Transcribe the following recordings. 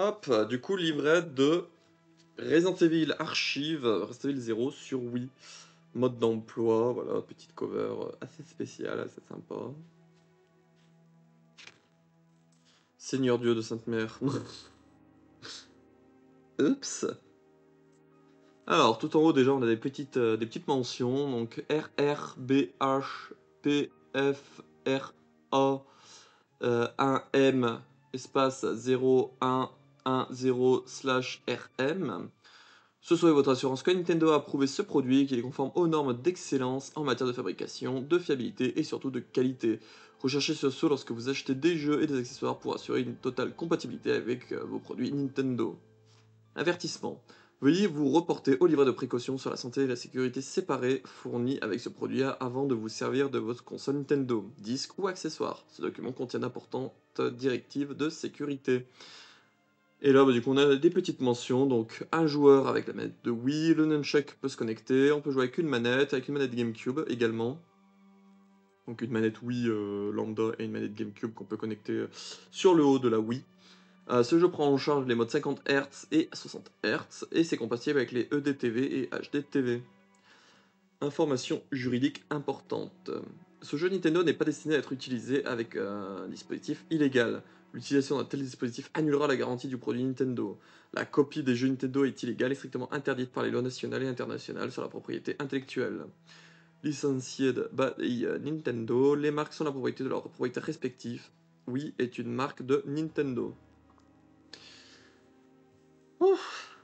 Hop, du coup, livret de Resident Evil Archive, Resident Evil 0 sur Wii. Mode d'emploi, voilà, petite cover assez spéciale, assez sympa. Seigneur Dieu de Sainte-Mère. Oups. Alors, tout en haut, déjà, on a des petites mentions. Donc, RRBHPFRA 1M espace 0110/RM. Ce serait votre assurance que Nintendo a approuvé ce produit et qu'il est conforme aux normes d'excellence en matière de fabrication, de fiabilité et surtout de qualité. Recherchez ce lorsque vous achetez des jeux et des accessoires pour assurer une totale compatibilité avec vos produits Nintendo. Avertissement. Veuillez vous reporter au livret de précaution sur la santé et la sécurité séparés fournis avec ce produit avant de vous servir de votre console Nintendo, disque ou accessoire. Ce document contient d'importantes directives de sécurité. Et là, du coup, on a des petites mentions. Donc, un joueur avec la manette de Wii, le nunchuck peut se connecter. On peut jouer avec une manette GameCube également. Donc, une manette Wii lambda et une manette GameCube qu'on peut connecter sur le haut de la Wii. Ce jeu prend en charge les modes 50 Hz et 60 Hz et c'est compatible avec les EDTV et HDTV. Information juridique importante. Ce jeu Nintendo n'est pas destiné à être utilisé avec un dispositif illégal. L'utilisation d'un tel dispositif annulera la garantie du produit Nintendo. La copie des jeux Nintendo est illégale et strictement interdite par les lois nationales et internationales sur la propriété intellectuelle. Licenciées by Nintendo, les marques sont la propriété de leurs propriétaires respectifs. Oui est une marque de Nintendo. Ouf.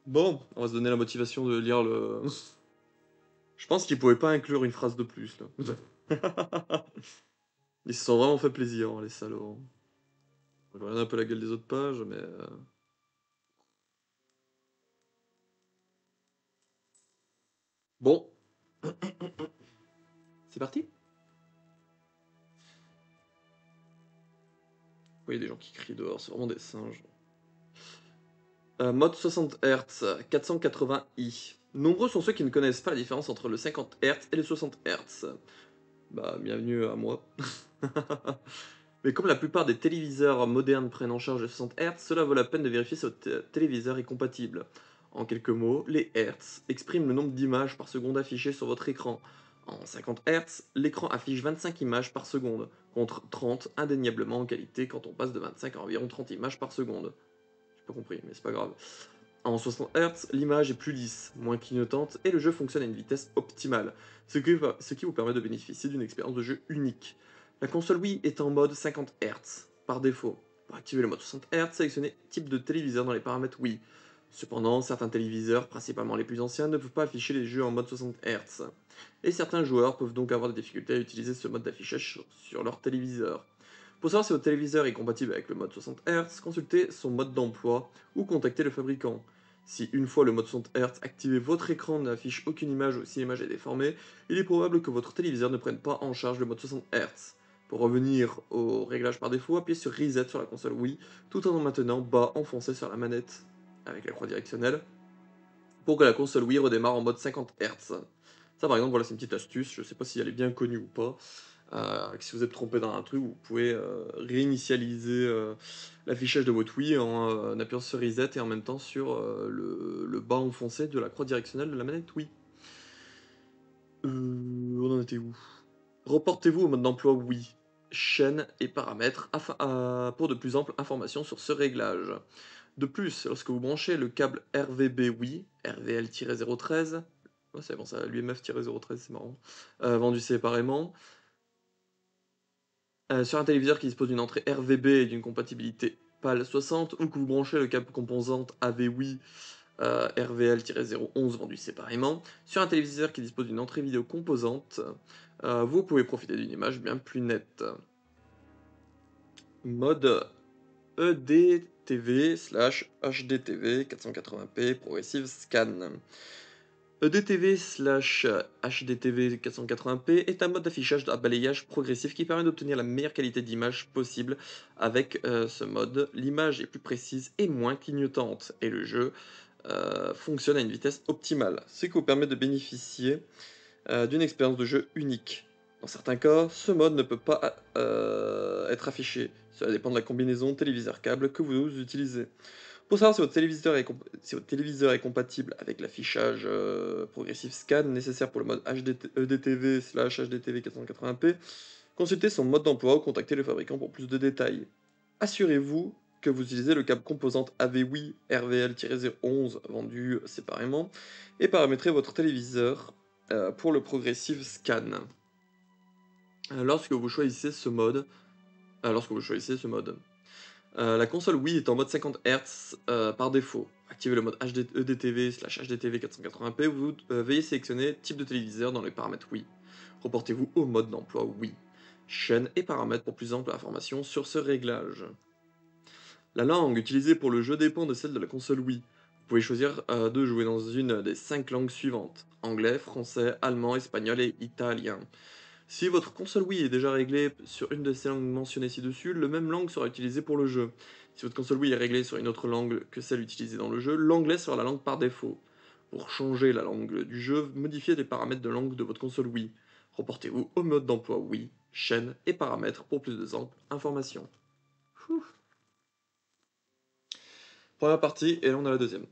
Bon, on va se donner la motivation de lire le... Je pense qu'ils pouvaient pas inclure une phrase de plus, là. Ils se sont vraiment fait plaisir, hein, les salauds. Je regarde un peu la gueule des autres pages, mais... Bon. C'est parti? Oui, il y a des gens qui crient dehors, c'est vraiment des singes. Mode 60 Hz, 480i. Nombreux sont ceux qui ne connaissent pas la différence entre le 50 Hz et le 60 Hz. Bah, bienvenue à moi. Mais comme la plupart des téléviseurs modernes prennent en charge les 60 Hz, cela vaut la peine de vérifier si votre téléviseur est compatible. En quelques mots, les Hz expriment le nombre d'images par seconde affichées sur votre écran. En 50 Hz, l'écran affiche 25 images par seconde, contre 30 indéniablement en qualité quand on passe de 25 à environ 30 images par seconde. J'ai pas compris, mais c'est pas grave. En 60 Hz, l'image est plus lisse, moins clignotante et le jeu fonctionne à une vitesse optimale, ce qui vous permet de bénéficier d'une expérience de jeu unique. La console Wii est en mode 50 Hz, par défaut. Pour activer le mode 60 Hz, sélectionnez type de téléviseur dans les paramètres Wii. Cependant, certains téléviseurs, principalement les plus anciens, ne peuvent pas afficher les jeux en mode 60 Hz. Et certains joueurs peuvent donc avoir des difficultés à utiliser ce mode d'affichage sur leur téléviseur. Pour savoir si votre téléviseur est compatible avec le mode 60 Hz, consultez son mode d'emploi ou contactez le fabricant. Si une fois le mode 60 Hz activé, votre écran n'affiche aucune image ou si l'image est déformée, il est probable que votre téléviseur ne prenne pas en charge le mode 60 Hz. Pour revenir au réglage par défaut, appuyez sur Reset sur la console Wii, tout en maintenant bas enfoncé sur la manette avec la croix directionnelle, pour que la console Wii redémarre en mode 50 Hz. Ça par exemple, voilà, c'est une petite astuce, je sais pas si elle est bien connue ou pas. Si vous êtes trompé dans un truc, vous pouvez réinitialiser l'affichage de votre Wii en appuyant sur Reset et en même temps sur le bas enfoncé de la croix directionnelle de la manette Wii. On en était où? Reportez-vous au mode d'emploi Wii, chaîne et paramètres pour de plus amples informations sur ce réglage. De plus, lorsque vous branchez le câble RVB Wii, RVL-013, ouais, c'est bon ça, l'UMF-013, c'est marrant, vendu séparément, sur un téléviseur qui dispose d'une entrée RVB et d'une compatibilité PAL 60, ou que vous branchez le câble composante AV-Wii RVL-011 vendu séparément, sur un téléviseur qui dispose d'une entrée vidéo composante, vous pouvez profiter d'une image bien plus nette. Mode EDTV/HDTV 480p Progressive Scan. EDTV/HDTV 480p est un mode d'affichage à balayage progressif qui permet d'obtenir la meilleure qualité d'image possible. Avec ce mode, l'image est plus précise et moins clignotante, et le jeu fonctionne à une vitesse optimale, ce qui vous permet de bénéficier d'une expérience de jeu unique. Dans certains cas, ce mode ne peut pas être affiché. Cela dépend de la combinaison téléviseur câble que vous utilisez. Pour savoir si si votre téléviseur est compatible avec l'affichage progressif scan nécessaire pour le mode EDTV/HDTV 480p, consultez son mode d'emploi ou contactez le fabricant pour plus de détails. Assurez-vous que vous utilisez le câble composante AVWI RVL-011 vendu séparément et paramétrez votre téléviseur pour le progressive scan. Lorsque vous choisissez ce mode, la console Wii est en mode 50 Hz par défaut. Activez le mode EDTV/HDTV 480p, vous veuillez sélectionner type de téléviseur dans les paramètres Wii. Reportez-vous au mode d'emploi Wii. Chaîne et paramètres pour plus ample information sur ce réglage. La langue utilisée pour le jeu dépend de celle de la console Wii. Vous pouvez choisir de jouer dans une des 5 langues suivantes: anglais, français, allemand, espagnol et italien. Si votre console Wii est déjà réglée sur une de ces langues mentionnées ci-dessus, la même langue sera utilisée pour le jeu. Si votre console Wii est réglée sur une autre langue que celle utilisée dans le jeu, l'anglais sera la langue par défaut. Pour changer la langue du jeu, modifiez les paramètres de langue de votre console Wii. Reportez-vous au mode d'emploi Wii, chaîne et paramètres pour plus de informations. Première partie, et là on a la deuxième.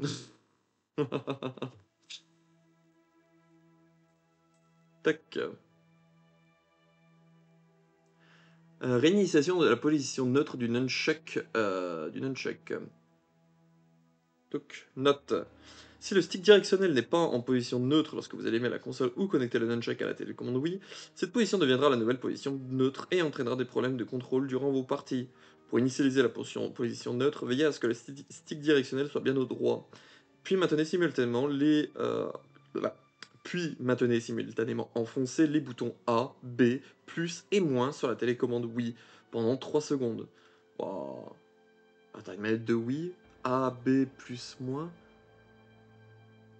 Tac. Réinitialisation de la position neutre du nunchuck. Donc, note. Si le stick directionnel n'est pas en position neutre lorsque vous allumez la console ou connectez le nunchuck à la télécommande Wii, cette position deviendra la nouvelle position neutre et entraînera des problèmes de contrôle durant vos parties. Pour initialiser la position neutre, veillez à ce que le stick directionnel soit bien au droit. Puis maintenez simultanément enfoncés les boutons A, B, plus et moins sur la télécommande Wii pendant 3 secondes. Wow. Attends, une manette de Wii, A, B, plus, moins.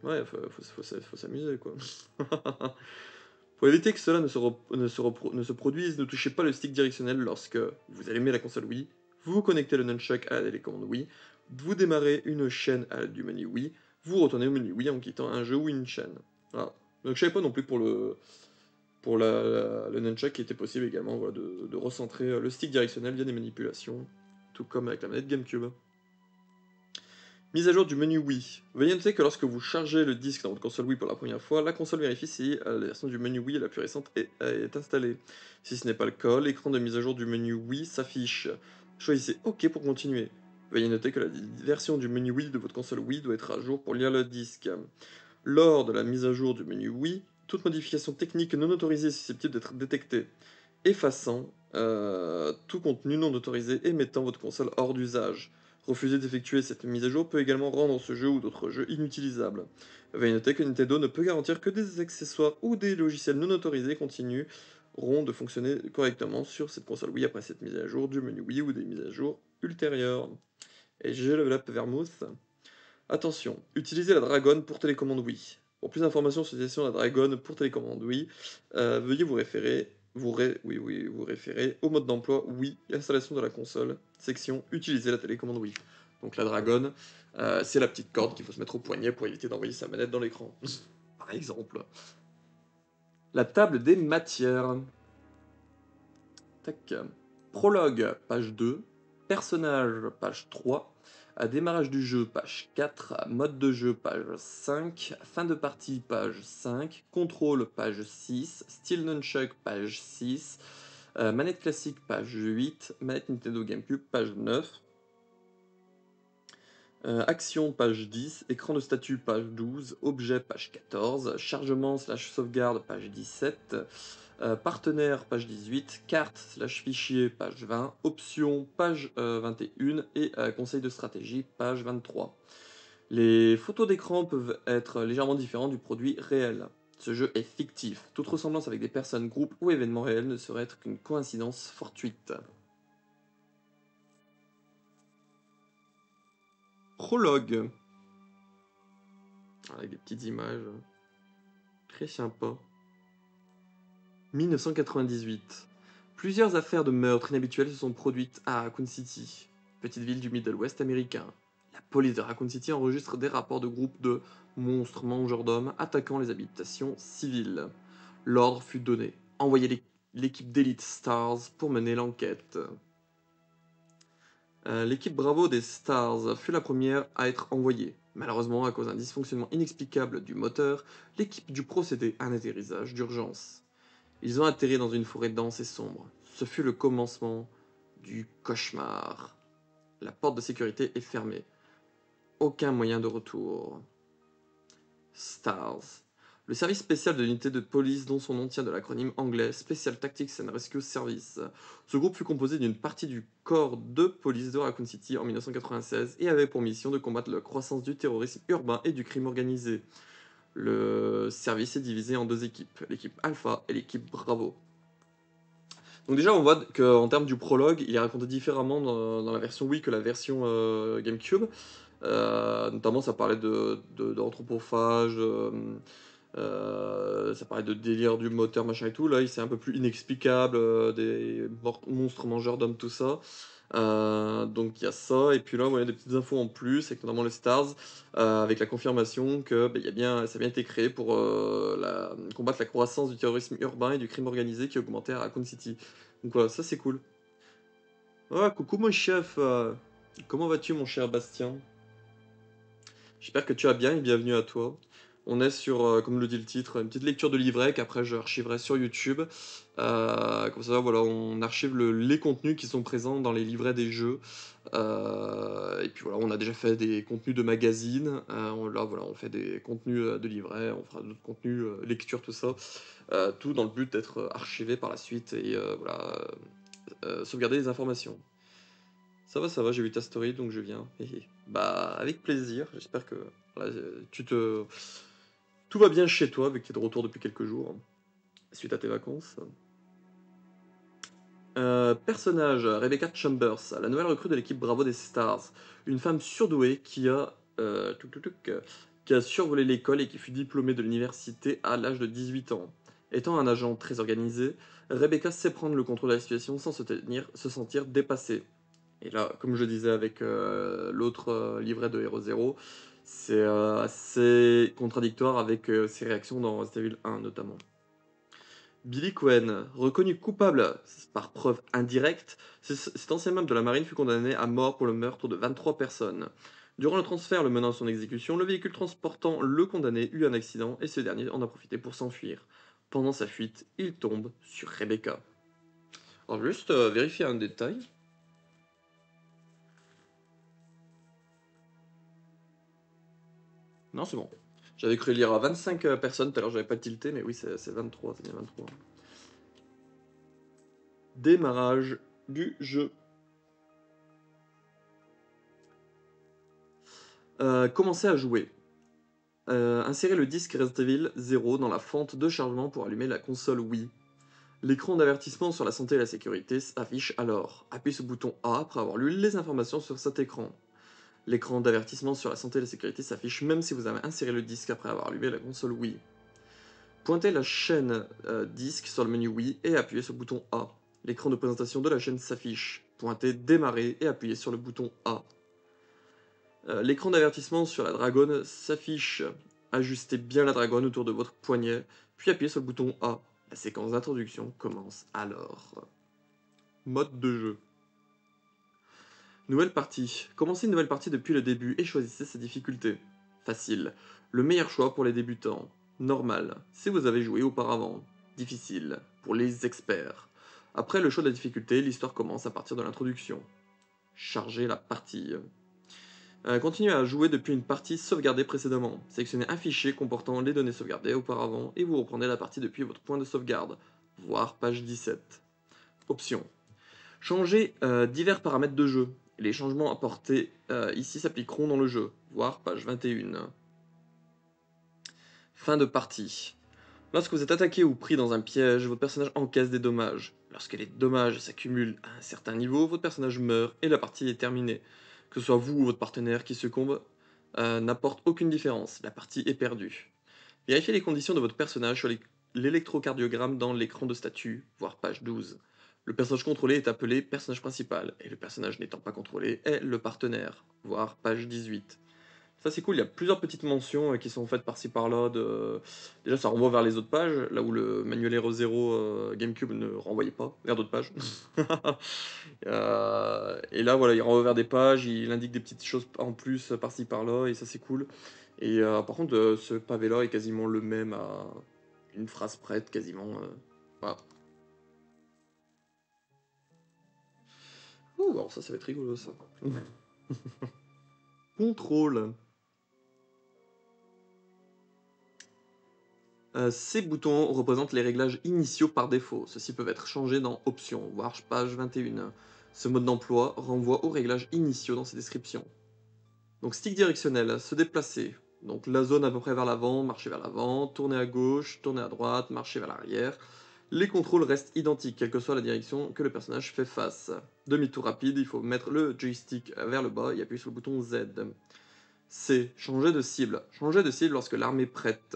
Ouais, faut s'amuser quoi. Pour éviter que cela ne se produise, ne touchez pas le stick directionnel lorsque vous allumez la console Wii, vous connectez le nunchuck à la télécommande Wii, vous démarrez une chaîne à l'aide du menu Wii, vous retournez au menu Wii en quittant un jeu ou une chaîne. Voilà. Donc je savais pas non plus pour le nunchuck qui était possible également voilà, de recentrer le stick directionnel via des manipulations, tout comme avec la manette GameCube. Mise à jour du menu Wii. Veuillez noter que lorsque vous chargez le disque dans votre console Wii pour la première fois, la console vérifie si la version du menu Wii la plus récente est installée. Si ce n'est pas le cas, l'écran de mise à jour du menu Wii s'affiche. Choisissez OK pour continuer. Veuillez noter que la version du menu Wii de votre console Wii doit être à jour pour lire le disque. Lors de la mise à jour du menu Wii, toute modification technique non autorisée est susceptible d'être détectée, effaçant tout contenu non autorisé et mettant votre console hors d'usage. Refuser d'effectuer cette mise à jour peut également rendre ce jeu ou d'autres jeux inutilisables. Veuillez noter que Nintendo ne peut garantir que des accessoires ou des logiciels non autorisés continueront de fonctionner correctement sur cette console Wii après cette mise à jour du menu Wii ou des mises à jour ultérieures. Et j'ai level up Vermouth. Attention, utilisez la Dragon pour télécommande Wii. Pour plus d'informations sur l'utilisation de la Dragon pour télécommande Wii, veuillez vous référer au mode d'emploi Wii, installation de la console, section utiliser la télécommande Wii. Donc la Dragon, c'est la petite corde qu'il faut se mettre au poignet pour éviter d'envoyer sa manette dans l'écran. Par exemple. La table des matières. Tac. Prologue, page 2. Personnage, page 3. Démarrage du jeu, page 4. Mode de jeu, page 5. Fin de partie, page 5. Contrôle, page 6. Style Nunchuck, page 6. Manette classique, page 8. Manette Nintendo GameCube, page 9. Action, page 10. Écran de statut, page 12. Objet, page 14. Chargement/sauvegarde, page 17. Partenaire, page 18, carte/fichier, page 20, options, page 21 et conseil de stratégie, page 23. Les photos d'écran peuvent être légèrement différentes du produit réel. Ce jeu est fictif. Toute ressemblance avec des personnes, groupes ou événements réels ne saurait être qu'une coïncidence fortuite. Prologue. Avec des petites images. Très sympa. 1998. Plusieurs affaires de meurtres inhabituels se sont produites à Raccoon City, petite ville du Middle West américain. La police de Raccoon City enregistre des rapports de groupes de monstres mangeurs d'hommes attaquant les habitations civiles. L'ordre fut donné. Envoyez l'équipe d'Elite Stars pour mener l'enquête. L'équipe Bravo des Stars fut la première à être envoyée. Malheureusement, à cause d'un dysfonctionnement inexplicable du moteur, l'équipe dut procéder à un atterrissage d'urgence. Ils ont atterri dans une forêt dense et sombre. Ce fut le commencement du cauchemar. La porte de sécurité est fermée. Aucun moyen de retour. Stars. Le service spécial de l'unité de police dont son nom tient de l'acronyme anglais Special Tactics and Rescue Service. Ce groupe fut composé d'une partie du corps de police de Raccoon City en 1996 et avait pour mission de combattre la croissance du terrorisme urbain et du crime organisé. Le service est divisé en deux équipes, l'équipe Alpha et l'équipe Bravo. Donc déjà, on voit qu'en termes du prologue, il est raconté différemment dans la version Wii que la version GameCube. Notamment, ça parlait d'anthropophage, ça parlait de délire du moteur, machin et tout. Là, c'est un peu plus inexplicable, des monstres mangeurs d'hommes, tout ça. Donc il y a ça, et puis là, il y a des petites infos en plus, avec notamment les Stars, avec la confirmation que ça a bien été créé pour combattre la croissance du terrorisme urbain et du crime organisé qui augmentait à Raccoon City. Donc voilà, ça c'est cool. Ah, coucou mon chef, comment vas-tu mon cher Bastien? J'espère que tu vas bien et bienvenue à toi. On est sur, comme le dit le titre, une petite lecture de livret qu'après je archiverai sur YouTube. Comme ça, voilà, on archive les contenus qui sont présents dans les livrets des jeux. Et puis voilà, on a déjà fait des contenus de magazines. Là, voilà, on fait des contenus de livrets, on fera d'autres contenus, lecture, tout ça. Tout dans le but d'être archivé par la suite et voilà, sauvegarder les informations. Ça va, j'ai vu ta story donc je viens. Bah, avec plaisir, j'espère que voilà, tout va bien chez toi vu que tu es de retour depuis quelques jours, suite à tes vacances. Personnage, Rebecca Chambers, la nouvelle recrue de l'équipe Bravo des Stars. Une femme surdouée qui a survolé l'école et qui fut diplômée de l'université à l'âge de 18 ans. Étant un agent très organisé, Rebecca sait prendre le contrôle de la situation sans se sentir dépassée. Et là, comme je disais avec l'autre livret de Hero Zero, c'est assez contradictoire avec ses réactions dans Resident Evil 1 notamment. Billy Cohen, reconnu coupable par preuve indirecte, cet ancien membre de la marine fut condamné à mort pour le meurtre de 23 personnes. Durant le transfert le menant à son exécution, le véhicule transportant le condamné eut un accident et ce dernier en a profité pour s'enfuir. Pendant sa fuite, il tombe sur Rebecca. Alors juste vérifier un détail. Non, c'est bon. J'avais cru lire à 25 personnes, tout à l'heure j'avais pas tilté, mais oui, c'est 23, c'est bien 23. Démarrage du jeu. Commencez à jouer. Insérez le disque Resident Evil 0 dans la fente de chargement pour allumer la console Wii. L'écran d'avertissement sur la santé et la sécurité s'affiche alors. Appuyez sur le bouton A après avoir lu les informations sur cet écran. L'écran d'avertissement sur la santé et la sécurité s'affiche même si vous avez inséré le disque après avoir allumé la console Wii. Pointez la chaîne disque sur le menu Wii et appuyez sur le bouton A. L'écran de présentation de la chaîne s'affiche. Pointez démarrer et appuyez sur le bouton A. L'écran d'avertissement sur la dragonne s'affiche. Ajustez bien la dragonne autour de votre poignet, puis appuyez sur le bouton A. La séquence d'introduction commence alors. Mode de jeu. Nouvelle partie. Commencez une nouvelle partie depuis le début et choisissez sa difficulté. Facile. Le meilleur choix pour les débutants. Normal, si vous avez joué auparavant. Difficile, pour les experts. Après le choix de la difficulté, l'histoire commence à partir de l'introduction. Chargez la partie. Continuez à jouer depuis une partie sauvegardée précédemment. Sélectionnez un fichier comportant les données sauvegardées auparavant et vous reprenez la partie depuis votre point de sauvegarde, voire page 17. Options. Changez divers paramètres de jeu. Les changements apportés ici s'appliqueront dans le jeu, voire page 21. Fin de partie. Lorsque vous êtes attaqué ou pris dans un piège, votre personnage encaisse des dommages. Lorsque les dommages s'accumulent à un certain niveau, votre personnage meurt et la partie est terminée. Que ce soit vous ou votre partenaire qui succombe, n'apporte aucune différence, la partie est perdue. Vérifiez les conditions de votre personnage sur l'électrocardiogramme dans l'écran de statut, voire page 12. Le personnage contrôlé est appelé personnage principal, et le personnage n'étant pas contrôlé est le partenaire, voire page 18. Ça c'est cool, il y a plusieurs petites mentions qui sont faites par-ci par-là. Déjà ça renvoie vers les autres pages, là où le manuel Hero Zero GameCube ne renvoyait pas vers d'autres pages. Et là voilà, il renvoie vers des pages, il indique des petites choses en plus par-ci par-là, et ça c'est cool. Et par contre, ce pavé-là est quasiment le même à une phrase prête, quasiment. Voilà. Ouh, alors ça va être rigolo ça. Contrôle. Ces boutons représentent les réglages initiaux par défaut. Ceux-ci peuvent être changés dans Options, voire page 21. Ce mode d'emploi renvoie aux réglages initiaux dans ses descriptions. Donc stick directionnel, se déplacer. Donc la zone à peu près vers l'avant, marcher vers l'avant, tourner à gauche, tourner à droite, marcher vers l'arrière. Les contrôles restent identiques, quelle que soit la direction que le personnage fait face. Demi-tour rapide, il faut mettre le joystick vers le bas et appuyer sur le bouton Z. C. Changer de cible. Changer de cible lorsque l'arme est prête.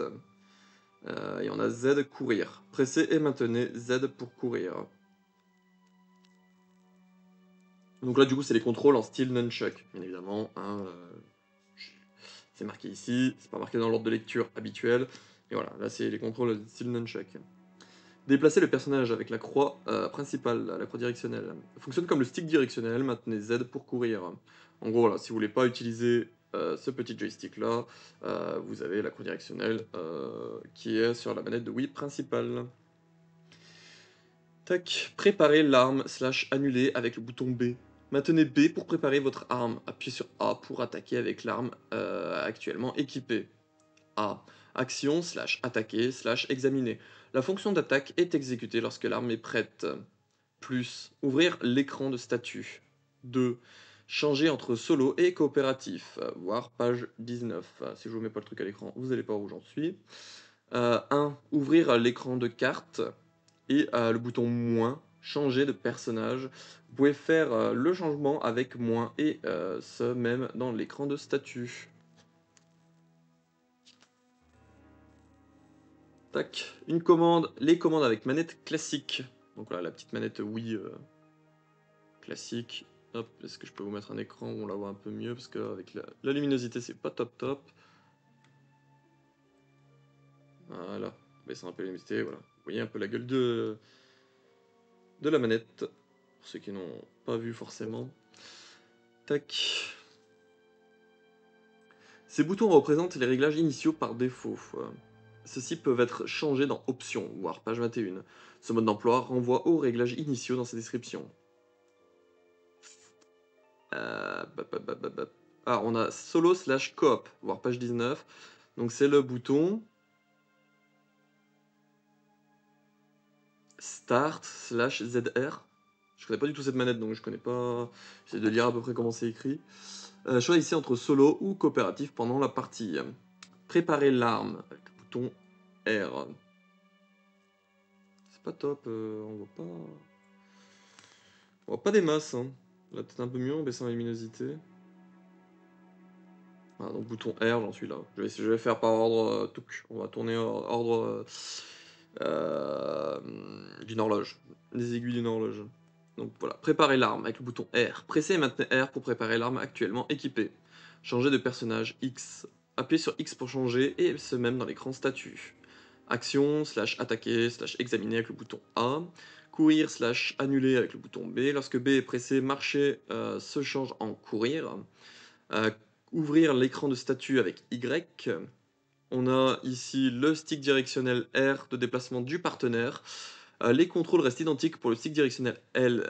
Et on a Z, courir. Pressez et maintenez Z pour courir. Donc là, du coup, c'est les contrôles en style nunchuck, bien évidemment. Hein, c'est marqué ici, c'est pas marqué dans l'ordre de lecture habituel. Et voilà, là, c'est les contrôles style nunchuck. Déplacer le personnage avec la croix principale, la croix directionnelle. Fonctionne comme le stick directionnel, maintenez Z pour courir. En gros, voilà, si vous voulez pas utiliser ce petit joystick là, vous avez la croix directionnelle qui est sur la manette de Wii principale. Tac, préparer l'arme / annuler avec le bouton B. Maintenez B pour préparer votre arme. Appuyez sur A pour attaquer avec l'arme actuellement équipée. A. Action / attaquer / examiner. La fonction d'attaque est exécutée lorsque l'arme est prête. Plus. Ouvrir l'écran de statut. 2. Changer entre solo et coopératif. Voir page 19. Si je vous mets pas le truc à l'écran, vous n'allez pas où j'en suis. 1. Ouvrir l'écran de carte. Et le bouton moins, changer de personnage. Vous pouvez faire le changement avec moins et ce même dans l'écran de statut. Tac, une commande, les commandes avec manette classique. Donc voilà, la petite manette Wii classique. Hop, est-ce que je peux vous mettre un écran où on la voit un peu mieux? Parce qu'avec la luminosité, c'est pas top top. Voilà, baisser un peu la luminosité, voilà. Vous voyez un peu la gueule de la manette. Pour ceux qui n'ont pas vu forcément. Tac. Ces boutons représentent les réglages initiaux par défaut. Ceux-ci peuvent être changés dans Options, voire page 21. Ce mode d'emploi renvoie aux réglages initiaux dans sa description. Ah, on a Solo / Coop, voire page 19. Donc c'est le bouton Start / ZR. Je connais pas du tout cette manette, donc je connais pas. J'essaie de lire à peu près comment c'est écrit. Choisissez entre solo ou coopératif pendant la partie. Préparer l'arme avec le bouton R. C'est pas top, on voit pas des masses. Hein. Là peut-être un peu mieux en baissant la luminosité. Voilà, donc bouton R, j'en suis là. Je vais faire par ordre. On va tourner ordre d'une horloge. Des aiguilles d'une horloge. Donc voilà, préparer l'arme avec le bouton R. Pressez et maintenez R pour préparer l'arme actuellement équipée. Changer de personnage X. Appuyez sur X pour changer et ce même dans l'écran statut. Action / attaquer / examiner avec le bouton A. Courir / annuler avec le bouton B. Lorsque B est pressé, marcher se change en courir. Ouvrir l'écran de statut avec Y. On a ici le stick directionnel R de déplacement du partenaire. Les contrôles restent identiques pour le stick directionnel L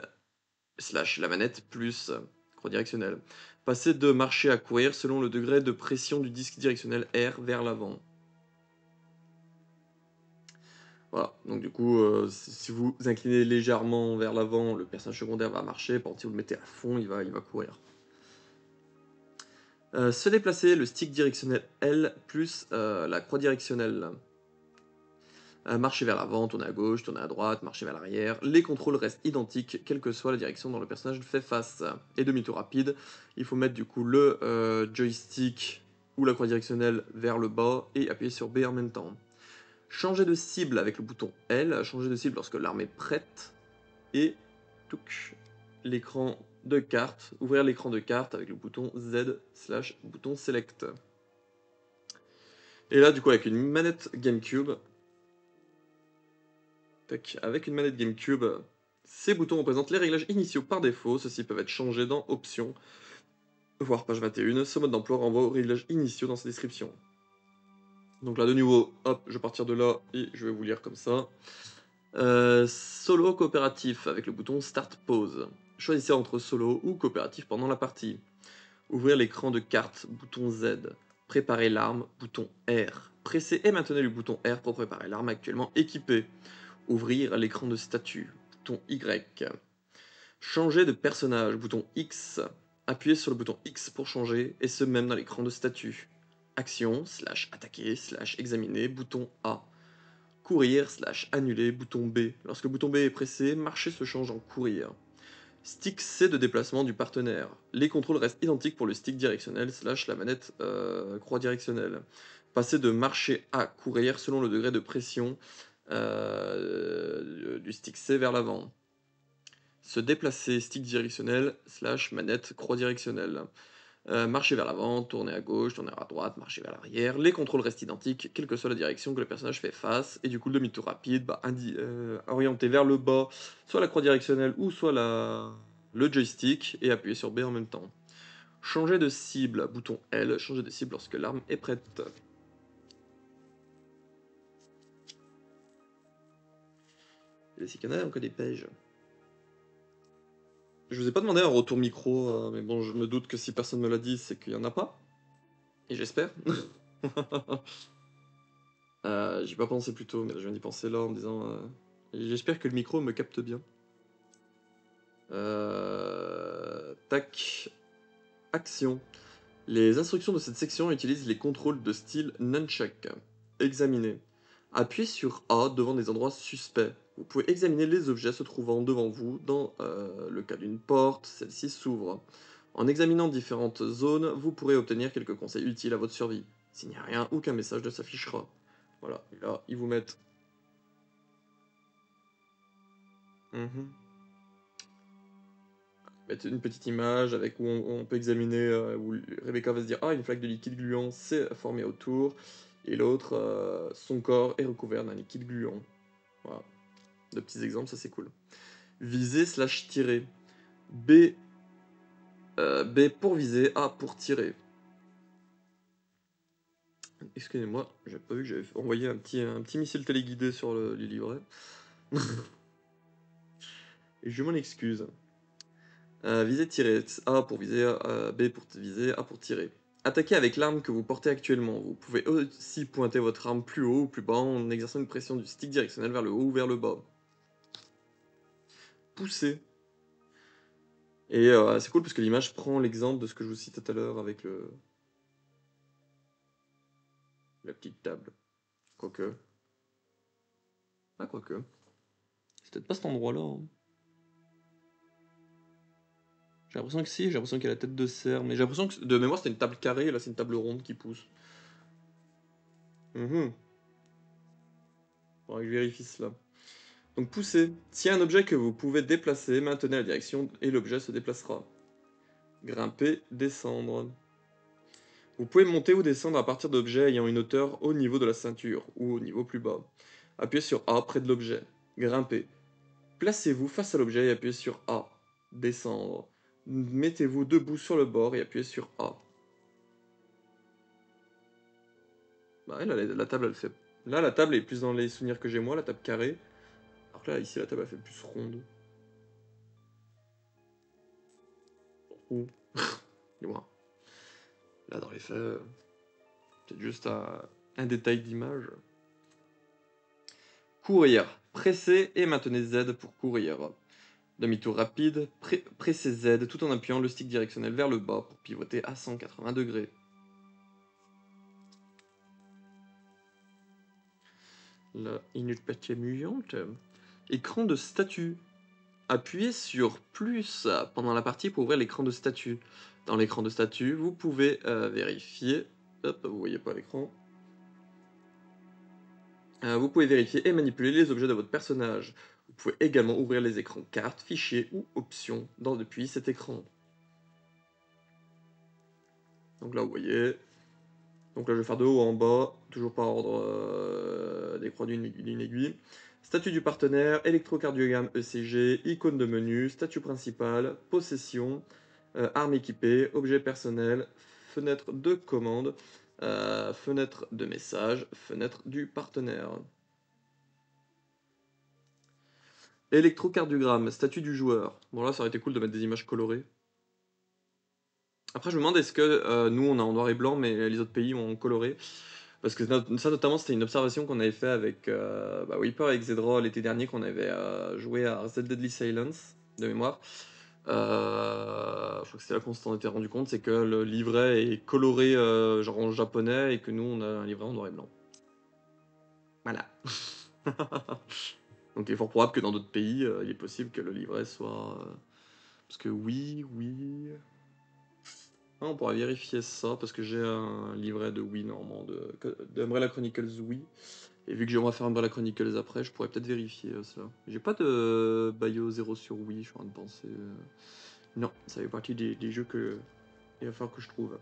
/ la manette plus croix directionnelle. Passer de marcher à courir selon le degré de pression du disque directionnel R vers l'avant. Voilà, donc du coup, si vous inclinez légèrement vers l'avant, le personnage secondaire va marcher. Par contre, si vous le mettez à fond, il va courir. Se déplacer, le stick directionnel L plus la croix directionnelle. Marcher vers l'avant, tourner à gauche, tourner à droite, marcher vers l'arrière. Les contrôles restent identiques, quelle que soit la direction dont le personnage fait face. Et demi-tour rapide, il faut mettre du coup le joystick ou la croix directionnelle vers le bas et appuyer sur B en même temps. Changer de cible avec le bouton L, changer de cible lorsque l'arme est prête. Et l'écran de carte, ouvrir l'écran de carte avec le bouton Z / bouton Select. Et là, du coup, avec une manette GameCube, tac, avec une manette GameCube, ces boutons représentent les réglages initiaux par défaut. Ceux-ci peuvent être changés dans Options, voire page 21. Ce mode d'emploi renvoie aux réglages initiaux dans sa description. Donc là, de nouveau, hop, je vais partir de là et je vais vous lire comme ça. Solo coopératif avec le bouton Start Pause. Choisissez entre solo ou coopératif pendant la partie. Ouvrir l'écran de carte, bouton Z. Préparer l'arme, bouton R. Pressez et maintenez le bouton R pour préparer l'arme actuellement équipée. Ouvrir l'écran de statut, bouton Y. Changer de personnage, bouton X. Appuyez sur le bouton X pour changer, et ce même dans l'écran de statut. Action, /attaquer, /examiner, bouton A. Courir, /annuler, bouton B. Lorsque le bouton B est pressé, marcher se change en courir. Stick C de déplacement du partenaire. Les contrôles restent identiques pour le stick directionnel / la manette croix directionnelle. Passer de marcher à courir selon le degré de pression du stick C vers l'avant. Se déplacer stick directionnel / manette croix directionnelle. Marcher vers l'avant, tourner à gauche, tourner à droite, marcher vers l'arrière. Les contrôles restent identiques, quelle que soit la direction que le personnage fait face. Et du coup, le demi-tour rapide, orienté vers le bas, soit la croix directionnelle ou soit le joystick, et appuyer sur B en même temps. Changer de cible, bouton L, changer de cible lorsque l'arme est prête. Et les canaux, encore des pages. Je vous ai pas demandé un retour micro, mais bon, je me doute que si personne me l'a dit, c'est qu'il y en a pas. Et j'espère. J'y ai pas pensé plus tôt, mais là, je viens d'y penser là en me disant. J'espère que le micro me capte bien. Tac. Action. Les instructions de cette section utilisent les contrôles de style Nunchuck. Examiner. Appuyez sur A devant des endroits suspects. Vous pouvez examiner les objets se trouvant devant vous. Dans le cas d'une porte, celle-ci s'ouvre. En examinant différentes zones, vous pourrez obtenir quelques conseils utiles à votre survie. S'il n'y a rien, aucun message ne s'affichera. Voilà, et là, ils vous mettent... Mettre une petite image avec où on peut examiner, où Rebecca va se dire « Ah, une flaque de liquide gluant s'est formée autour », et l'autre, son corps est recouvert d'un liquide gluant. Voilà, de petits exemples, ça c'est cool. Viser / tirer. B pour viser, A pour tirer. Excusez-moi, j'avais pas vu que j'avais envoyé un petit missile téléguidé sur les livrets. Et je m'en excuse. Viser, tirer. A pour viser, B pour viser, A pour tirer. Attaquez avec l'arme que vous portez actuellement. Vous pouvez aussi pointer votre arme plus haut ou plus bas en exerçant une pression du stick directionnel vers le haut ou vers le bas. Pousser. Et c'est cool parce que l'image prend l'exemple de ce que je vous citais tout à l'heure avec la petite table. Quoique. Ah, quoique. C'est peut-être pas cet endroit-là. Hein. J'ai l'impression que si, j'ai l'impression qu'il y a la tête de cerf, mais j'ai l'impression que de mémoire c'était une table carrée, et là c'est une table ronde qui pousse. Faudrait que je vérifie cela. Donc pousser. S'il y a un objet que vous pouvez déplacer, maintenez la direction et l'objet se déplacera. Grimper, descendre. Vous pouvez monter ou descendre à partir d'objets ayant une hauteur au niveau de la ceinture ou au niveau plus bas. Appuyez sur A près de l'objet. Grimper. Placez-vous face à l'objet et appuyez sur A. Descendre. Mettez-vous debout sur le bord et appuyez sur A. Bah là, la table, elle fait... Là, la table est plus dans les souvenirs que j'ai moi, la table carrée. Alors que là, ici, la table, elle fait plus ronde. Ouh. Dis-moi. Là, dans les faits, peut-être juste un détail d'image. Courir. Pressez et maintenez Z pour courir. Demi-tour rapide. Pressez Z tout en appuyant le stick directionnel vers le bas pour pivoter à 180 degrés. Là, une petite amusante. Écran de statut. Appuyez sur plus pendant la partie pour ouvrir l'écran de statut. Dans l'écran de statut, vous pouvez vérifier. Hop, vous voyez pas l'écran. Vous pouvez vérifier et manipuler les objets de votre personnage. Vous pouvez également ouvrir les écrans cartes, fichiers ou options depuis cet écran. Donc là, vous voyez, Donc là, je vais faire de haut en bas, toujours par ordre des croix d'une aiguille. Statut du partenaire, électrocardiogramme ECG, icône de menu, statut principal, possession, arme équipée, objet personnel, fenêtre de commande, fenêtre de message, fenêtre du partenaire. Électrocardiogramme, statut du joueur. Bon là, ça aurait été cool de mettre des images colorées. Après, je me demande est-ce que nous, on a en noir et blanc, mais les autres pays ont coloré. Parce que ça, notamment, c'était une observation qu'on avait fait avec Weeper et Xedra l'été dernier, qu'on avait joué à The Deadly Silence, de mémoire. Je crois que c'est là qu'on s'en était rendu compte, c'est que le livret est coloré genre en japonais et que nous, on a un livret en noir et blanc. Voilà. Donc il est fort probable que dans d'autres pays, il est possible que le livret soit... Parce que oui... Ah, on pourra vérifier ça parce que j'ai un livret de Wii normalement de Umbrella Chronicles Wii. Et vu que j'aimerais faire Umbrella Chronicles après, je pourrais peut-être vérifier cela. J'ai pas de Bayo 0 sur Wii, je suis en train de penser. Non, ça fait partie des jeux que il va falloir que je trouve.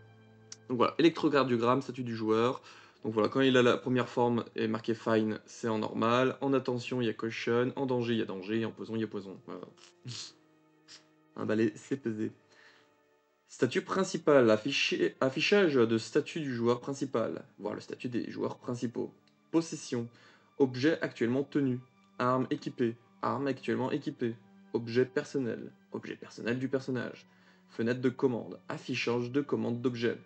Donc voilà, électrocardiogramme, statut du joueur. Donc voilà, quand il a la première forme et marqué fine, c'est en normal. En attention, il y a caution. En danger, il y a danger. Et en poison, il y a poison. Voilà. Un balai, c'est pesé. Statut principal, affichage de statut du joueur principal, voire le statut des joueurs principaux. Possession, objet actuellement tenu. Arme équipée, arme actuellement équipée. Objet personnel du personnage. Fenêtre de commande, affichage de commande d'objet.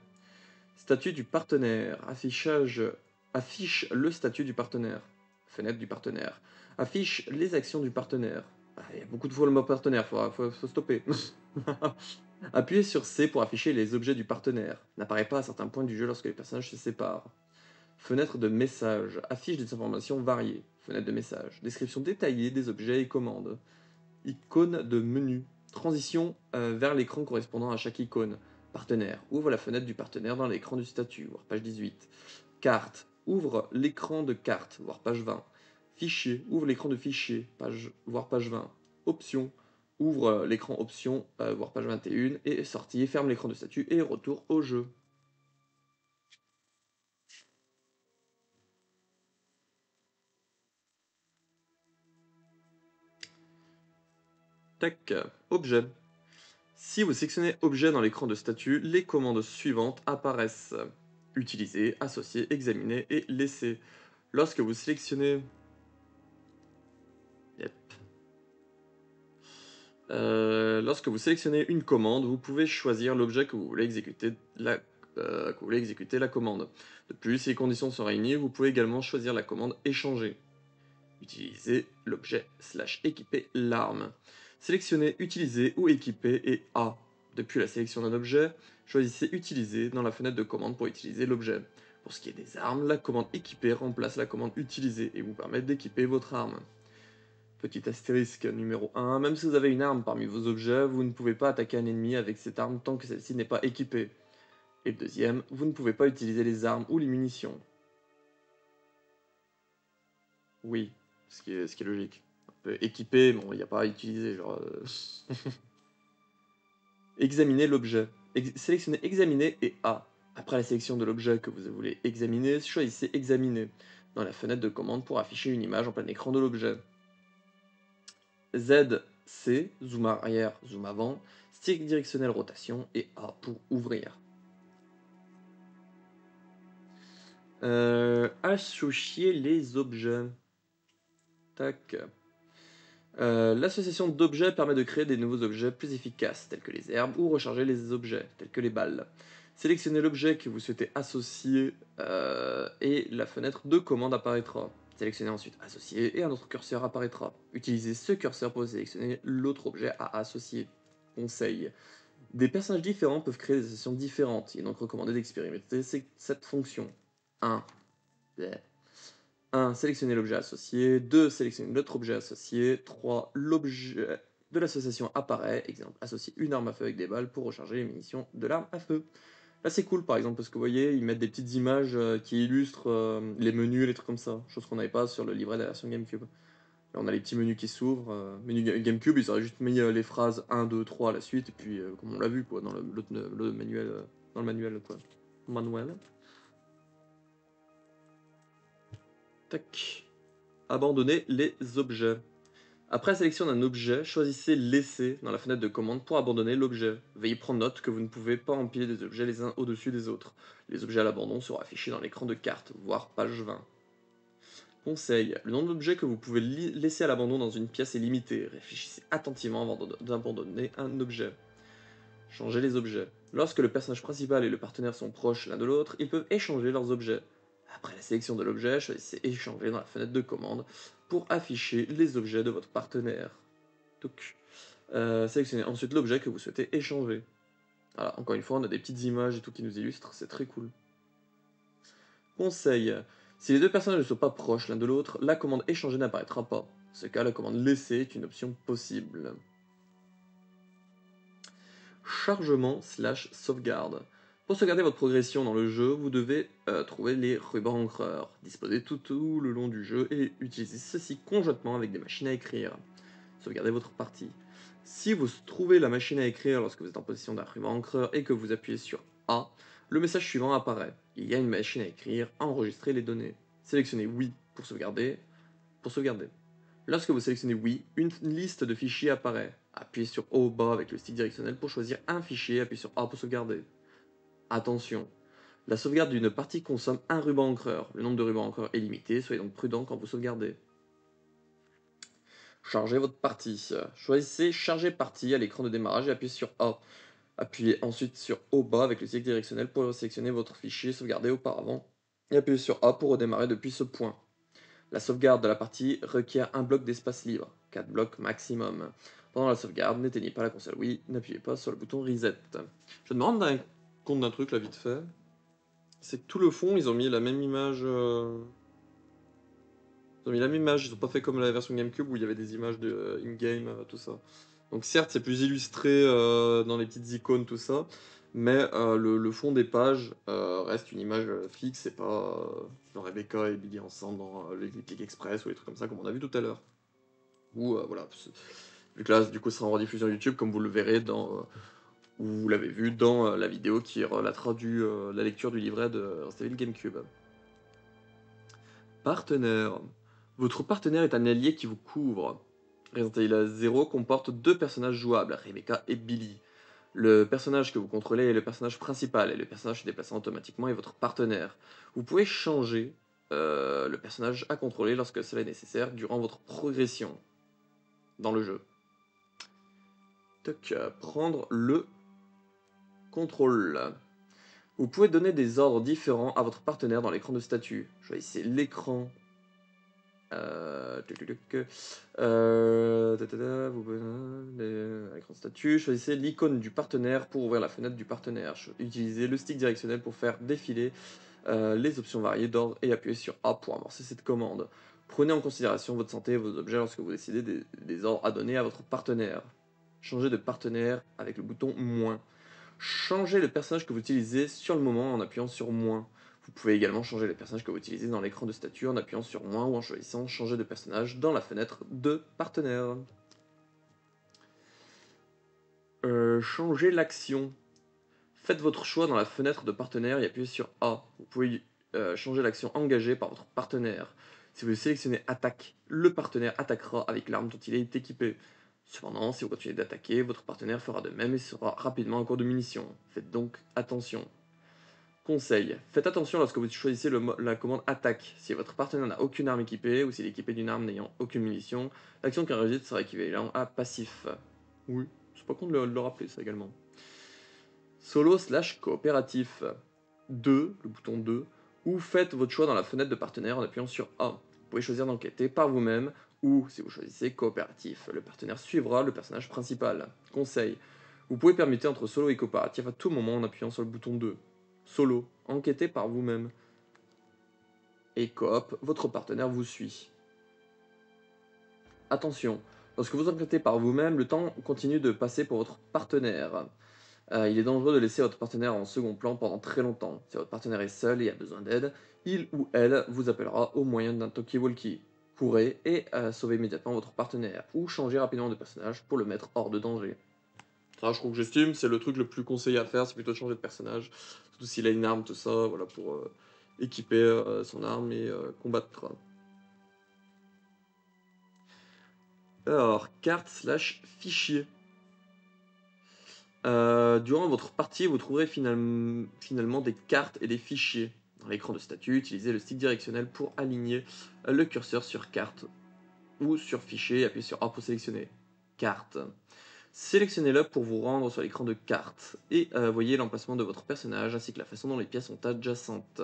Statut du partenaire, affiche le statut du partenaire. Fenêtre du partenaire. Affiche les actions du partenaire. Ah, il y a beaucoup de fois le mot partenaire, faut stopper. Appuyez sur C pour afficher les objets du partenaire. N'apparaît pas à certains points du jeu lorsque les personnages se séparent. Fenêtre de message. Affiche des informations variées. Fenêtre de message. Description détaillée des objets et commandes. Icône de menu. Transition vers l'écran correspondant à chaque icône. Partenaire. Ouvre la fenêtre du partenaire dans l'écran du statut, voire page 18. Carte. Ouvre l'écran de carte, voire page 20. Fichier. Ouvre l'écran de fichier, voire page 20. Options. Ouvre l'écran options, voire page 21. Et sortie. Ferme l'écran de statut et retour au jeu. Tac. Objet. Si vous sélectionnez objet dans l'écran de statut, les commandes suivantes apparaissent. Utiliser, associer, examiner et laisser. Lorsque vous sélectionnez... Yep. Lorsque vous sélectionnez une commande, vous pouvez choisir l'objet que vous voulez exécuter la commande. De plus, si les conditions sont réunies, vous pouvez également choisir la commande échanger. Utiliser l'objet / équiper l'arme. Sélectionnez utiliser ou équiper et A. Depuis la sélection d'un objet, choisissez utiliser dans la fenêtre de commande pour utiliser l'objet. Pour ce qui est des armes, la commande équiper remplace la commande utiliser et vous permet d'équiper votre arme. Petit astérisque numéro 1, même si vous avez une arme parmi vos objets, vous ne pouvez pas attaquer un ennemi avec cette arme tant que celle-ci n'est pas équipée. Et le deuxième, vous ne pouvez pas utiliser les armes ou les munitions. Oui, ce qui est logique. Équipé, bon, il n'y a pas à utiliser, genre... Examiner l'objet. Sélectionnez examiner et A. Après la sélection de l'objet que vous voulez examiner, choisissez examiner dans la fenêtre de commande pour afficher une image en plein écran de l'objet. Z, C, zoom arrière, zoom avant, stick directionnel rotation et A pour ouvrir. Associer les objets. Tac. L'association d'objets permet de créer des nouveaux objets plus efficaces, tels que les herbes, ou recharger les objets, tels que les balles. Sélectionnez l'objet que vous souhaitez associer et la fenêtre de commande apparaîtra. Sélectionnez ensuite associer et un autre curseur apparaîtra. Utilisez ce curseur pour sélectionner l'autre objet à associer. Conseil. Des personnages différents peuvent créer des associations différentes. Il est donc recommandé d'expérimenter cette fonction. 1. 1. Sélectionner l'objet associé. 2. Sélectionner l'autre objet associé. 3. L'objet de l'association apparaît. Exemple, associer une arme à feu avec des balles pour recharger les munitions de l'arme à feu. Là, c'est cool, par exemple, parce que vous voyez, ils mettent des petites images qui illustrent les menus, les trucs comme ça. Chose qu'on n'avait pas sur le livret de la version GameCube. Là, on a les petits menus qui s'ouvrent. Menu GameCube, ils auraient juste mis les phrases 1, 2, 3 à la suite, et puis, comme on l'a vu, quoi, dans le manuel, quoi. Manuel. Tac. Abandonner les objets. Après la sélection d'un objet, choisissez laisser dans la fenêtre de commande pour abandonner l'objet. Veuillez prendre note que vous ne pouvez pas empiler des objets les uns au-dessus des autres. Les objets à l'abandon seront affichés dans l'écran de carte, voire page 20. Conseil, le nombre d'objets que vous pouvez laisser à l'abandon dans une pièce est limité. Réfléchissez attentivement avant d'abandonner un objet. Changez les objets. Lorsque le personnage principal et le partenaire sont proches l'un de l'autre, ils peuvent échanger leurs objets. Après la sélection de l'objet, choisissez échanger dans la fenêtre de commande pour afficher les objets de votre partenaire. Donc, sélectionnez ensuite l'objet que vous souhaitez échanger. Voilà, encore une fois, on a des petites images et tout qui nous illustrent, c'est très cool. Conseil, si les deux personnages ne sont pas proches l'un de l'autre, la commande échanger n'apparaîtra pas. Dans ce cas, la commande laisser est une option possible. Chargement/sauvegarde. Pour sauvegarder votre progression dans le jeu, vous devez trouver les rubans encreurs, disposés tout le long du jeu et utiliser ceci conjointement avec des machines à écrire. Sauvegardez votre partie. Si vous trouvez la machine à écrire lorsque vous êtes en possession d'un ruban encreur et que vous appuyez sur A, le message suivant apparaît. Il y a une machine à écrire, enregistrer les données. Sélectionnez oui pour sauvegarder. Lorsque vous sélectionnez oui, une liste de fichiers apparaît. Appuyez sur haut ou bas avec le stick directionnel pour choisir un fichier, appuyez sur A pour sauvegarder. Attention, la sauvegarde d'une partie consomme un ruban encreur. Le nombre de rubans encreurs est limité, soyez donc prudent quand vous sauvegardez. Chargez votre partie. Choisissez charger partie à l'écran de démarrage et appuyez sur A. Appuyez ensuite sur haut bas avec le stick directionnel pour sélectionner votre fichier sauvegardé auparavant et appuyez sur A pour redémarrer depuis ce point. La sauvegarde de la partie requiert un bloc d'espace libre, 4 blocs maximum. Pendant la sauvegarde, n'éteignez pas la console Wii, n'appuyez pas sur le bouton Reset. Je me rends compte d'un truc là vite fait. C'est que tout le fond, ils ont mis la même image. Ils ont mis la même image, ils ont pas fait comme la version GameCube où il y avait des images de in-game, tout ça. Donc certes, c'est plus illustré dans les petites icônes, tout ça, mais le fond des pages reste une image fixe et pas genre Rebecca et Billy ensemble dans les Click Express ou les trucs comme ça, comme on a vu tout à l'heure. Ou voilà, vu que là, du coup, ça sera en rediffusion YouTube, comme vous le verrez dans, ou vous l'avez vu dans la vidéo qui relatera la lecture du livret de Resident Evil GameCube. Partenaire. Votre partenaire est un allié qui vous couvre. Resident Evil 0 comporte deux personnages jouables, Rebecca et Billy. Le personnage que vous contrôlez est le personnage principal, et le personnage se déplaçant automatiquement est votre partenaire. Vous pouvez changer le personnage à contrôler lorsque cela est nécessaire durant votre progression dans le jeu. Toc, prendre le contrôle. Vous pouvez donner des ordres différents à votre partenaire dans l'écran de statut. Choisissez l'écran. L'écran de statut, choisissez l'icône du partenaire pour ouvrir la fenêtre du partenaire. Utilisez le stick directionnel pour faire défiler les options variées d'ordre et appuyez sur A pour amorcer cette commande. Prenez en considération votre santé et vos objets lorsque vous décidez des ordres à donner à votre partenaire. Changez de partenaire avec le bouton moins. Changez le personnage que vous utilisez sur le moment en appuyant sur moins. Vous pouvez également changer les personnages que vous utilisez dans l'écran de statut en appuyant sur moins ou en choisissant changer de personnage dans la fenêtre de partenaire. Changer l'action. Faites votre choix dans la fenêtre de partenaire et appuyez sur A. Vous pouvez changer l'action engagée par votre partenaire. Si vous sélectionnez attaque, le partenaire attaquera avec l'arme dont il est équipé. Cependant, si vous continuez d'attaquer, votre partenaire fera de même et sera rapidement en cours de munitions. Faites donc attention. Conseil, faites attention lorsque vous choisissez la commande attaque. Si votre partenaire n'a aucune arme équipée ou s'il est équipé d'une arme n'ayant aucune munition, l'action qu'il réalise sera équivalent à passif. Oui, c'est pas con de le rappeler ça également. Solo/coopératif. 2, le bouton 2, ou faites votre choix dans la fenêtre de partenaire en appuyant sur A. Vous pouvez choisir d'enquêter par vous-même, ou si vous choisissez coopératif, le partenaire suivra le personnage principal. Conseil, vous pouvez permuter entre solo et coopératif à tout moment en appuyant sur le bouton 2. Solo, enquêtez par vous-même. Et coop, votre partenaire vous suit. Attention, lorsque vous enquêtez par vous-même, le temps continue de passer pour votre partenaire. Il est dangereux de laisser votre partenaire en second plan pendant très longtemps. Si votre partenaire est seul et a besoin d'aide, il ou elle vous appellera au moyen d'un talkie-walkie. Courez et sauvez immédiatement votre partenaire, ou changez rapidement de personnage pour le mettre hors de danger. Ça, je trouve que j'estime, c'est le truc le plus conseillé à faire, c'est plutôt de changer de personnage. Surtout s'il a une arme, tout ça, voilà, pour équiper son arme et combattre. Alors, carte slash fichier. Durant votre partie, vous trouverez finalement des cartes et des fichiers. Dans l'écran de statut, utilisez le stick directionnel pour aligner le curseur sur carte ou sur fichier et appuyez sur A pour sélectionner. Carte. Sélectionnez-le pour vous rendre sur l'écran de carte et voyez l'emplacement de votre personnage ainsi que la façon dont les pièces sont adjacentes.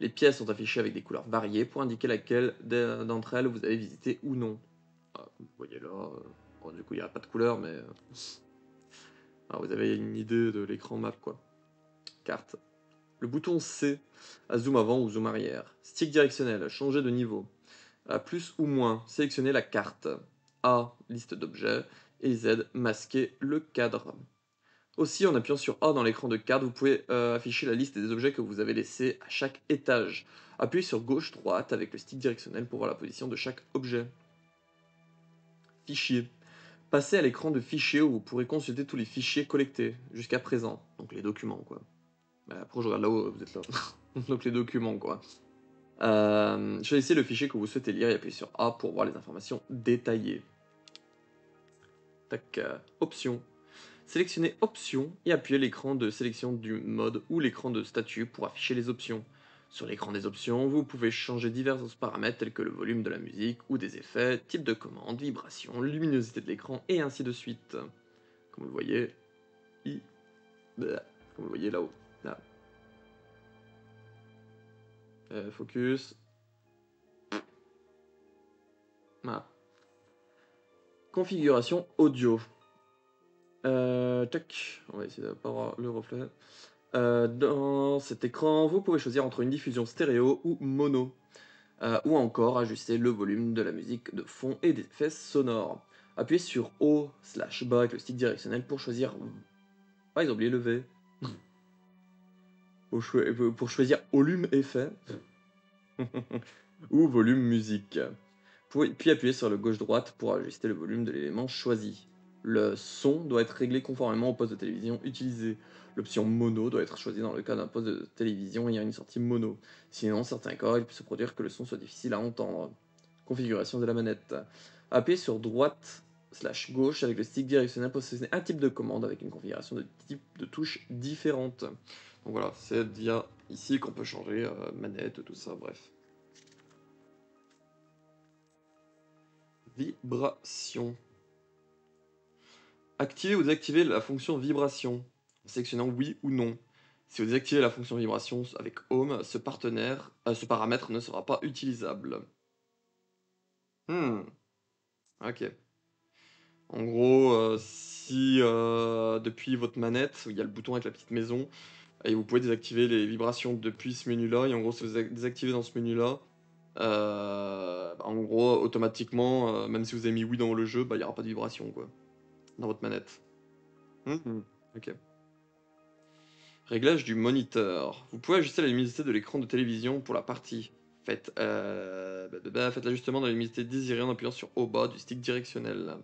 Les pièces sont affichées avec des couleurs variées pour indiquer laquelle d'entre elles vous avez visité ou non. Vous voyez là, bon, du coup il n'y a pas de couleur mais alors, vous avez une idée de l'écran map quoi. Carte. Le bouton C à zoom avant ou zoom arrière. Stick directionnel, changer de niveau. À plus ou moins, sélectionnez la carte. A, liste d'objets. Et Z, masquer le cadre. Aussi, en appuyant sur A dans l'écran de carte, vous pouvez afficher la liste des objets que vous avez laissés à chaque étage. Appuyez sur gauche-droite avec le stick directionnel pour voir la position de chaque objet. Fichier. Passez à l'écran de fichier où vous pourrez consulter tous les fichiers collectés jusqu'à présent. Donc les documents quoi. Bah, après je regarde là-haut, vous êtes là. Donc les documents quoi. Choisissez le fichier que vous souhaitez lire et appuyez sur A pour voir les informations détaillées. Tac, options. Sélectionnez options et appuyez l'écran de sélection du mode ou l'écran de statut pour afficher les options. Sur l'écran des options, vous pouvez changer divers paramètres tels que le volume de la musique ou des effets, type de commande, vibration, luminosité de l'écran et ainsi de suite. Comme vous le voyez, comme vous le voyez là-haut. Là. Focus. Voilà. Configuration audio. Tac, on va essayer de pas avoir le reflet. Dans cet écran, vous pouvez choisir entre une diffusion stéréo ou mono, ou encore ajuster le volume de la musique de fond et des effets sonores. Appuyez sur O/bas avec le stick directionnel pour choisir. Ah, ils ont oublié le V. Pour choisir volume effet ou volume musique. Puis appuyez sur le gauche-droite pour ajuster le volume de l'élément choisi. Le son doit être réglé conformément au poste de télévision utilisé. L'option mono doit être choisie dans le cas d'un poste de télévision ayant une sortie mono. Sinon, dans certains cas, il peut se produire que le son soit difficile à entendre. Configuration de la manette. Appuyez sur droite/gauche avec le stick directionnel pour sélectionner un type de commande avec une configuration de type de touches différente. Donc voilà, c'est via ici qu'on peut changer manette, tout ça, bref. Vibration. Activez ou désactivez la fonction vibration en sélectionnant oui ou non. Si vous désactivez la fonction vibration avec Home, ce paramètre ne sera pas utilisable. Ok. En gros, si depuis votre manette, il y a le bouton avec la petite maison, et vous pouvez désactiver les vibrations depuis ce menu-là, et en gros, si vous désactivez dans ce menu-là, en gros, automatiquement, même si vous avez mis oui dans le jeu, il n'y aura pas de vibration, quoi, dans votre manette. Ok. Réglage du moniteur. Vous pouvez ajuster la luminosité de l'écran de télévision pour la partie. Faites l'ajustement de la luminosité désirée en appuyant sur haut bas du stick directionnel.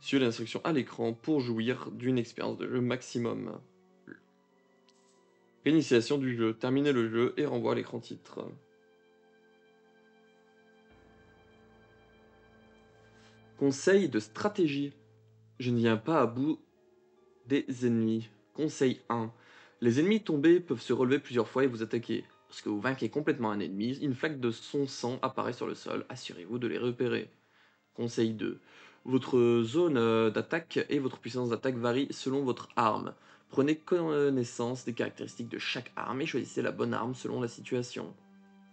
Suivez l'instruction à l'écran pour jouir d'une expérience de jeu maximum. Réinitialisation du jeu. Terminez le jeu et renvoie à l'écran titre. Conseil de stratégie. Je ne viens pas à bout des ennemis. Conseil 1. Les ennemis tombés peuvent se relever plusieurs fois et vous attaquer. Lorsque vous vainquez complètement un ennemi, une flaque de son sang apparaît sur le sol. Assurez-vous de les repérer. Conseil 2. Votre zone d'attaque et votre puissance d'attaque varient selon votre arme. Prenez connaissance des caractéristiques de chaque arme et choisissez la bonne arme selon la situation.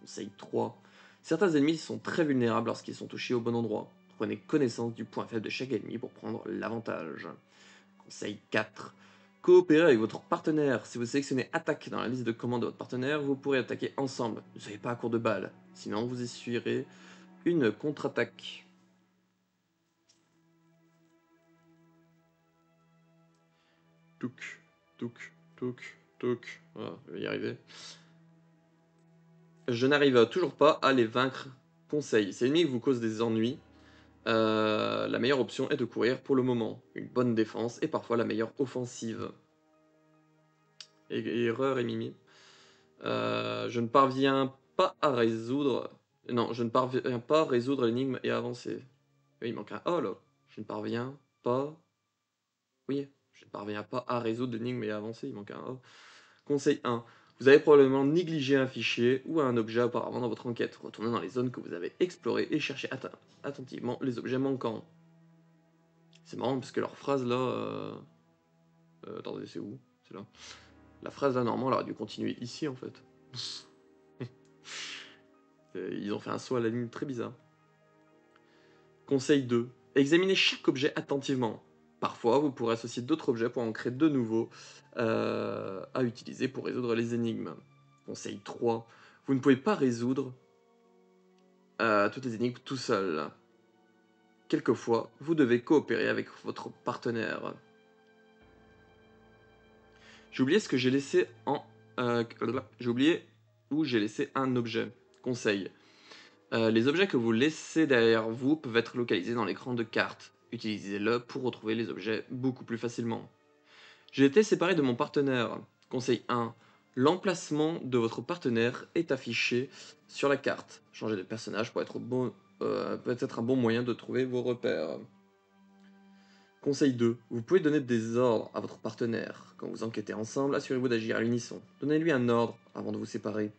Conseil 3. Certains ennemis sont très vulnérables lorsqu'ils sont touchés au bon endroit. Prenez connaissance du point faible de chaque ennemi pour prendre l'avantage. Conseil 4. Coopérez avec votre partenaire. Si vous sélectionnez attaque dans la liste de commandes de votre partenaire, vous pourrez attaquer ensemble. Ne soyez pas à court de balles, sinon vous essuierez une contre-attaque. Touk, touk, touk, touk. Voilà, je vais y arriver. Je n'arrive toujours pas à les vaincre. Conseil. Ces ennemis vous causent des ennuis. La meilleure option est de courir pour le moment. Une bonne défense est parfois la meilleure offensive. Erreur et mimi. Je ne parviens pas à résoudre. Non, je ne parviens pas à résoudre l'énigme et avancer. Oui, il manque un O là. Je ne parviens pas... Oui, je ne parviens pas à résoudre l'énigme et à avancer, il manque un A. Conseil 1. Vous avez probablement négligé un fichier ou un objet auparavant dans votre enquête. Retournez dans les zones que vous avez explorées et cherchez attentivement les objets manquants. C'est marrant parce que leur phrase là... attendez, c'est où? C'est là. La phrase là, normalement, elle aurait dû continuer ici en fait. Ils ont fait un saut à la ligne très bizarre. Conseil 2. Examinez chaque objet attentivement. Parfois, vous pourrez associer d'autres objets pour en créer de nouveaux à utiliser pour résoudre les énigmes. Conseil 3. Vous ne pouvez pas résoudre toutes les énigmes tout seul. Quelquefois, vous devez coopérer avec votre partenaire. J'ai oublié ce que j'ai laissé en... j'ai oublié où j'ai laissé un objet. Conseil. Les objets que vous laissez derrière vous peuvent être localisés dans l'écran de carte. Utilisez-le pour retrouver les objets beaucoup plus facilement. J'ai été séparé de mon partenaire. Conseil 1. L'emplacement de votre partenaire est affiché sur la carte. Changer de personnage peut être un bon moyen de trouver vos repères. Conseil 2. Vous pouvez donner des ordres à votre partenaire. Quand vous enquêtez ensemble, assurez-vous d'agir à l'unisson. Donnez-lui un ordre avant de vous séparer.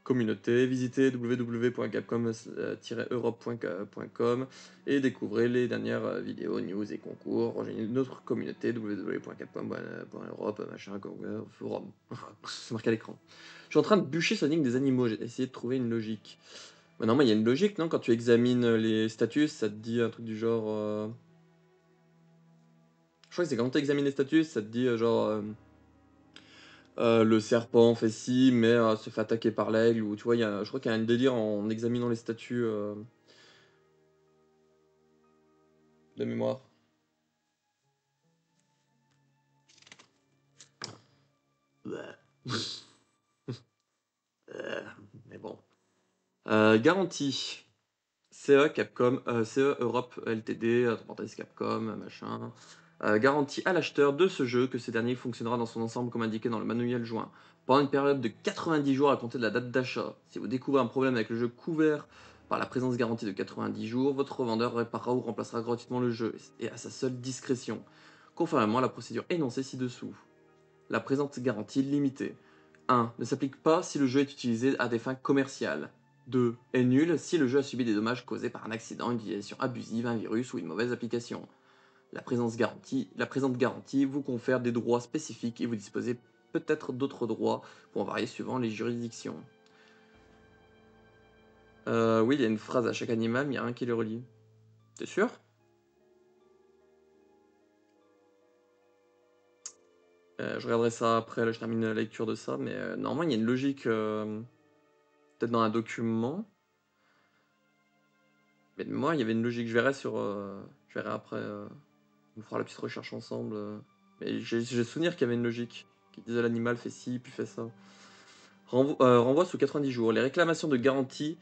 Communauté, visitez www.capcom-europe.com et découvrez les dernières vidéos, news et concours. Rejoignez notre communauté www.capcom.europe, forum. C'est marqué à l'écran. Je suis en train de bûcher sur l'énigme des animaux, j'ai essayé de trouver une logique. Bah, normalement, il y a une logique, non? Quand tu examines les statuts, ça te dit un truc du genre... Je crois que c'est quand tu examines les statuts, ça te dit le serpent fait ci, mais se fait attaquer par l'aigle, ou tu vois, je crois qu'il y a un délire en examinant les statuts de mémoire. Mais bon. Garantie. CE Capcom, CE Europe LTD, entre parenthèses Capcom, machin. Garantie à l'acheteur de ce jeu que ce dernier fonctionnera dans son ensemble comme indiqué dans le manuel joint. Pendant une période de 90 jours à compter de la date d'achat. Si vous découvrez un problème avec le jeu couvert par la présence garantie de 90 jours, votre revendeur réparera ou remplacera gratuitement le jeu, et à sa seule discrétion, conformément à la procédure énoncée ci-dessous. La présente garantie limitée. 1. Ne s'applique pas si le jeu est utilisé à des fins commerciales. 2. Est nul si le jeu a subi des dommages causés par un accident, une utilisation abusive, un virus ou une mauvaise application. La présente garantie vous confère des droits spécifiques et vous disposez peut-être d'autres droits pour en varier suivant les juridictions. Oui, il y a une phrase à chaque animal, mais il n'y a rien qui les relie. T'es sûr? Je regarderai ça après, là je termine la lecture de ça, mais normalement il y a une logique peut-être dans un document. Mais moi il y avait une logique, je verrai après, on fera la petite recherche ensemble. Mais j'ai souvenir qu'il y avait une logique, qui disait l'animal fait ci, puis fait ça. Renvoi sous 90 jours. Les réclamations de garantie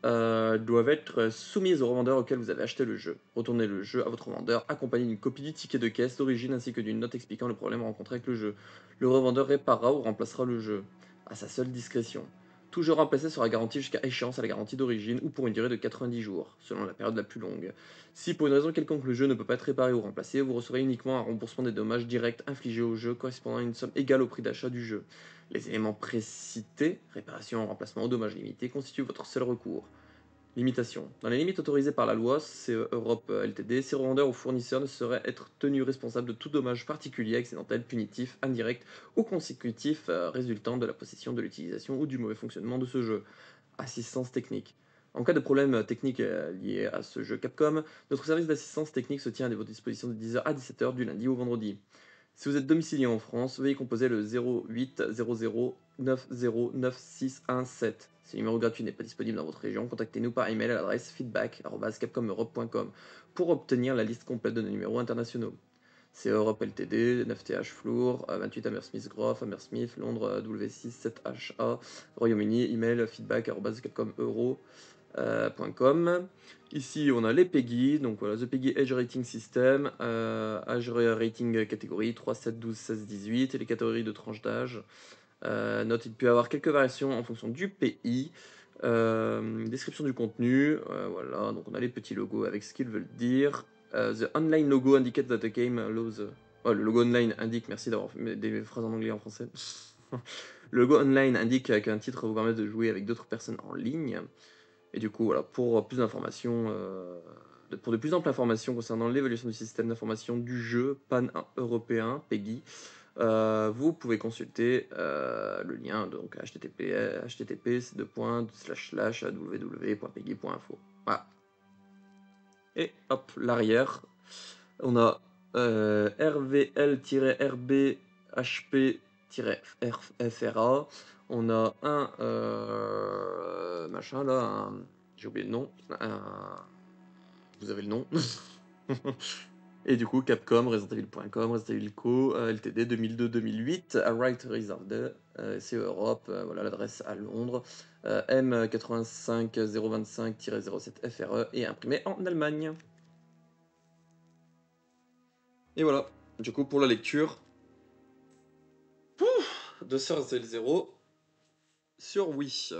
doivent être soumises au revendeur auquel vous avez acheté le jeu. Retournez le jeu à votre revendeur, accompagné d'une copie du ticket de caisse d'origine ainsi que d'une note expliquant le problème rencontré avec le jeu. Le revendeur réparera ou remplacera le jeu, à sa seule discrétion. Tout jeu remplacé sera garanti jusqu'à échéance à la garantie d'origine ou pour une durée de 90 jours, selon la période la plus longue. Si pour une raison quelconque le jeu ne peut pas être réparé ou remplacé, vous recevrez uniquement un remboursement des dommages directs infligés au jeu correspondant à une somme égale au prix d'achat du jeu. Les éléments précités, réparation, remplacement ou dommages limités, constituent votre seul recours. Limitation. Dans les limites autorisées par la loi CE Europe LTD, ces revendeurs ou fournisseurs ne sauraient être tenus responsables de tout dommage particulier, accidentel, punitif, indirect ou consécutif résultant de la possession, de l'utilisation ou du mauvais fonctionnement de ce jeu. Assistance technique. En cas de problème technique lié à ce jeu Capcom, notre service d'assistance technique se tient à votre disposition de 10h à 17h du lundi au vendredi. Si vous êtes domicilié en France, veuillez composer le 08 00 90 9617. Ce numéro gratuit n'est pas disponible dans votre région, contactez-nous par email à l'adresse feedback@capcomeurope.com pour obtenir la liste complète de nos numéros internationaux. C'est Europe LTD, 9TH Flour, 28 Hammersmith Grove, Hammersmith, Londres W6 7HA, Royaume-Uni, email feedback@capcomeuro.com. Ici, on a les PEGI, donc voilà, The PEGI Age Rating System, Age Rating catégorie 3, 7, 12, 16, 18, et les catégories de tranche d'âge. Note, il peut y avoir quelques variations en fonction du pays. Description du contenu, voilà, donc on a les petits logos avec ce qu'ils veulent dire. The online logo indicates that the game allows... Oh, le logo online indique, merci d'avoir fait des phrases en anglais et en français. Le logo online indique qu'un titre vous permet de jouer avec d'autres personnes en ligne. Et du coup, voilà, pour plus d'informations, pour de plus amples informations concernant l'évaluation du système d'information du jeu pan-européen, PEGI, vous pouvez consulter le lien, donc http://www.peggy.info. Voilà. Et hop, l'arrière, on a RVL-RB-HP-FRA. On a un machin là, j'ai oublié le nom. Vous avez le nom. Et du coup, Capcom, ResidentEvil.com, Resident Evil Co. Ltd 2002-2008, à Right Reserved, c'est Europe, voilà l'adresse à Londres, M85025-07 FRE et imprimé en Allemagne. Et voilà, du coup pour la lecture de Resident Evil 0 sur Wii.